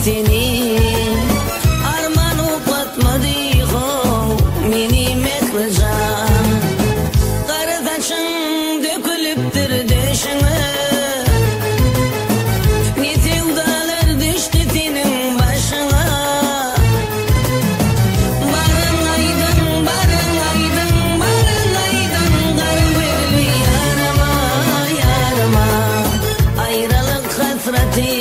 seni arman upatmadı ho meni meklecan karataşın dökülüptür döşüne ne sevdalar düştü senin başına barın aydın karı verli yarama ayrılık hasreti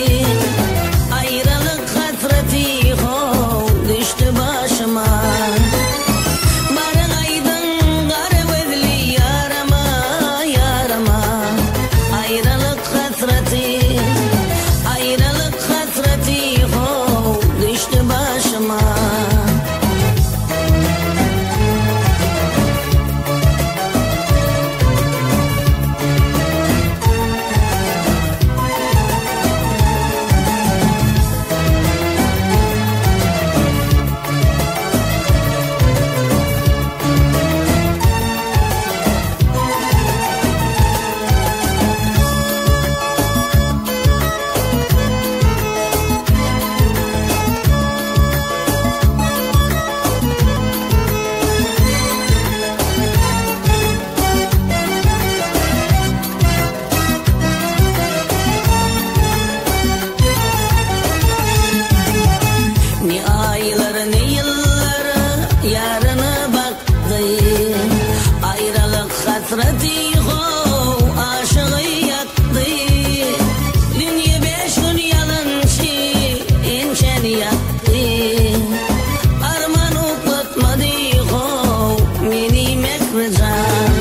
düştü başıma barın aydın karı verli yarama ayrılık hasreti düştü başıma. Ne ayları ne yılları yarına baktı ayrılık hasreti ho aşığı yaktı dünya 5 gün yalancı ençeni yaktı arman upatmadı ho meni mekrecan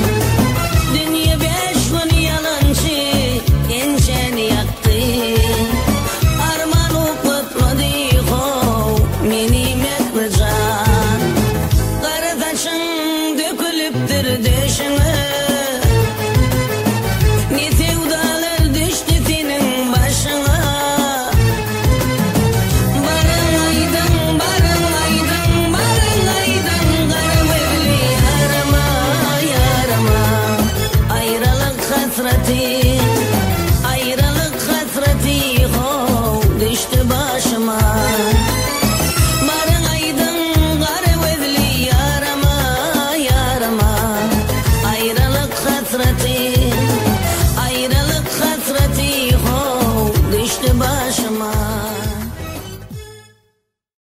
dünya 5 gün yalancı ençeni yaktı arman upatmadı meni meklecan karataşın dökülüptür döşüne ne sevdalar düştü senin başına barın aydın karı verli yarama ayrılık hasreti ho düştü başıma barın aydın karı verli yarama ayrılık hasreti